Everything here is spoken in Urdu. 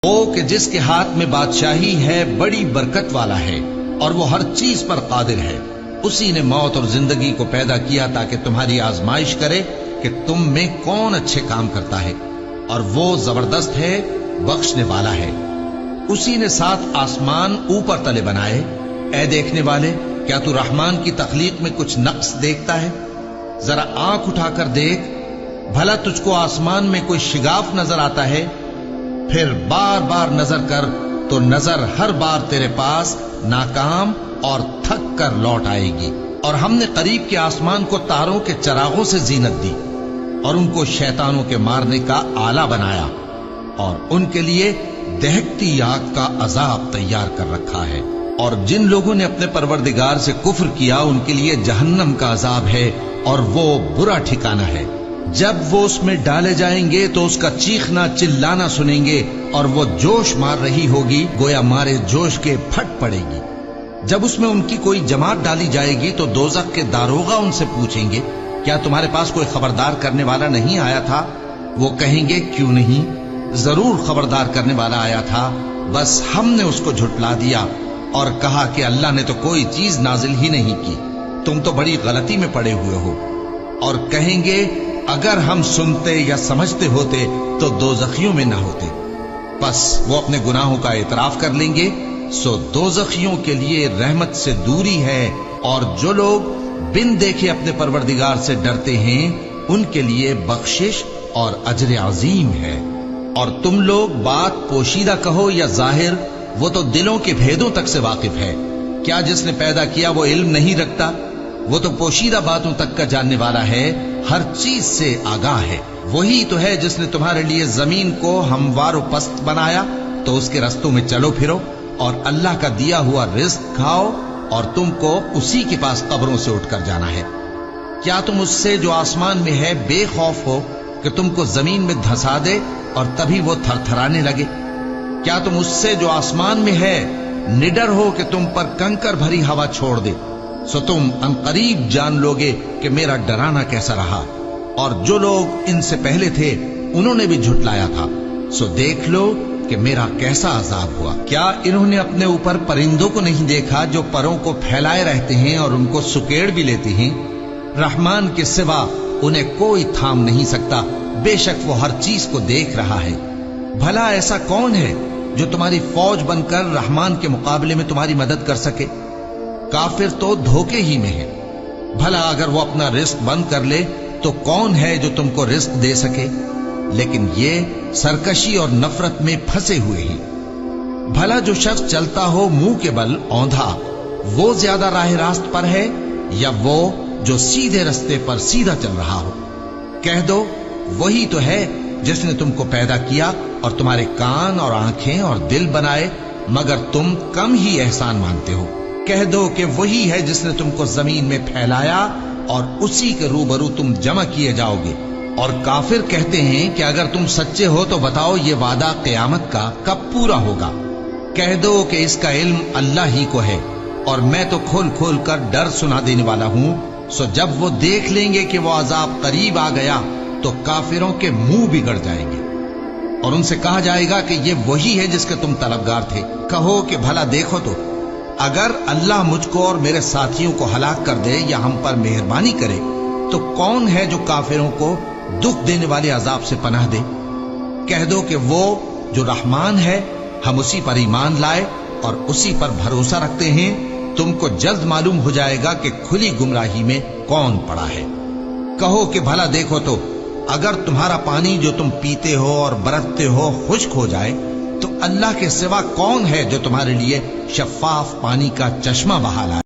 وہ کہ جس کے ہاتھ میں بادشاہی ہے بڑی برکت والا ہے اور وہ ہر چیز پر قادر ہے. اسی نے موت اور زندگی کو پیدا کیا تاکہ تمہاری آزمائش کرے کہ تم میں کون اچھے کام کرتا ہے، اور وہ زبردست ہے، بخشنے والا ہے. اسی نے 7 آسمان اوپر تلے بنائے. اے دیکھنے والے، کیا تو رحمان کی تخلیق میں کچھ نقص دیکھتا ہے؟ ذرا آنکھ اٹھا کر دیکھ، بھلا تجھ کو آسمان میں کوئی شگاف نظر آتا ہے؟ پھر بار بار نظر کر تو نظر ہر بار تیرے پاس ناکام اور تھک کر لوٹ آئے گی. اور ہم نے قریب کے آسمان کو تاروں کے چراغوں سے زینت دی اور ان کو شیطانوں کے مارنے کا آلہ بنایا، اور ان کے لیے دہکتی آگ کا عذاب تیار کر رکھا ہے. اور جن لوگوں نے اپنے پروردگار سے کفر کیا ان کے لیے جہنم کا عذاب ہے، اور وہ برا ٹھکانہ ہے. جب وہ اس میں ڈالے جائیں گے تو اس کا چیخنا چلانا سنیں گے، اور وہ جوش مار رہی ہوگی گویا مارے جوش کے پھٹ پڑے گی. جب اس میں ان کی کوئی جماعت ڈالی جائے گی تو دوزخ کے داروغہ ان سے پوچھیں گے، کیا تمہارے پاس کوئی خبردار کرنے والا نہیں آیا تھا؟ وہ کہیں گے، کیوں نہیں، ضرور خبردار کرنے والا آیا تھا، بس ہم نے اس کو جھٹلا دیا اور کہا کہ اللہ نے تو کوئی چیز نازل ہی نہیں کی، تم تو بڑی غلطی میں پڑے ہوئے ہو. اور کہیں گے، اگر ہم سنتے یا سمجھتے ہوتے تو دوزخیوں میں نہ ہوتے. بس وہ اپنے گناہوں کا اعتراف کر لیں گے، سو دوزخیوں کے لیے رحمت سے دوری ہے، اور جو لوگ بن دیکھے اپنے پروردگار سے ڈرتے ہیں ان کے لیے بخشش اور اجر عظیم ہے. اور تم لوگ بات پوشیدہ کہو یا ظاہر، وہ تو دلوں کے بھیدوں تک سے واقف ہے. کیا جس نے پیدا کیا وہ علم نہیں رکھتا؟ وہ تو پوشیدہ باتوں تک کا جاننے والا ہے، ہر چیز سے آگاہ ہے. وہی تو ہے جس نے تمہارے لیے زمین کو ہموار و پست بنایا، تو اس کے رستوں میں چلو پھرو اور اللہ کا دیا ہوا رزق کھاؤ، اور تم کو اسی کے پاس قبروں سے اٹھ کر جانا ہے. کیا تم اس سے جو آسمان میں ہے بے خوف ہو کہ تم کو زمین میں دھسا دے اور تبھی وہ تھر تھرانے لگے؟ کیا تم اس سے جو آسمان میں ہے نڈر ہو کہ تم پر کنکر بھری ہوا چھوڑ دے؟ سو تم عنقریب جان لوگے کہ میرا ڈرانا کیسا رہا. اور جو لوگ ان سے پہلے تھے انہوں نے بھی جھٹلایا تھا، سو دیکھ لو کہ میرا کیسا عذاب ہوا. کیا انہوں نے اپنے اوپر پرندوں کو نہیں دیکھا جو پروں کو پھیلائے رہتے ہیں اور ان کو سکیڑ بھی لیتے ہیں؟ رحمان کے سوا انہیں کوئی تھام نہیں سکتا، بے شک وہ ہر چیز کو دیکھ رہا ہے. بھلا ایسا کون ہے جو تمہاری فوج بن کر رحمان کے مقابلے میں تمہاری مدد کر سکے؟ کافر تو دھوکے ہی میں ہے. بھلا اگر وہ اپنا رزق بند کر لے تو کون ہے جو تم کو رزق دے سکے؟ لیکن یہ سرکشی اور نفرت میں پھنسے ہوئے ہیں. بھلا جو شخص چلتا ہو منہ کے بل اوندھا، وہ زیادہ راہ راست پر ہے یا وہ جو سیدھے رستے پر سیدھا چل رہا ہو؟ کہہ دو، وہی تو ہے جس نے تم کو پیدا کیا اور تمہارے کان اور آنکھیں اور دل بنائے، مگر تم کم ہی احسان مانتے ہو. کہہ دو کہ وہی ہے جس نے تم کو زمین میں پھیلایا اور اسی کے روبرو تم جمع کیے جاؤ گے. اور کافر کہتے ہیں کہ اگر تم سچے ہو تو بتاؤ یہ وعدہ قیامت کا کب پورا ہوگا؟ کہہ دو کہ اس کا علم اللہ ہی کو ہے، اور میں تو کھول کھول کر ڈر سنا دینے والا ہوں. سو جب وہ دیکھ لیں گے کہ وہ عذاب قریب آ گیا تو کافروں کے منہ بگڑ جائیں گے، اور ان سے کہا جائے گا کہ یہ وہی ہے جس کے تم طلبگار تھے. کہو کہ بھلا دیکھو تو، اگر اللہ مجھ کو اور میرے ساتھیوں کو ہلاک کر دے یا ہم پر مہربانی کرے تو کون ہے جو کافروں کو دکھ دینے والے عذاب سے پناہ دے؟ کہہ دو کہ وہ جو رحمان ہے، ہم اسی پر ایمان لائے اور اسی پر بھروسہ رکھتے ہیں. تم کو جلد معلوم ہو جائے گا کہ کھلی گمراہی میں کون پڑا ہے. کہو کہ بھلا دیکھو تو، اگر تمہارا پانی جو تم پیتے ہو اور برتتے ہو خشک ہو جائے تو اللہ کے سوا کون ہے جو تمہارے لیے شفاف پانی کا چشمہ بہا لائے؟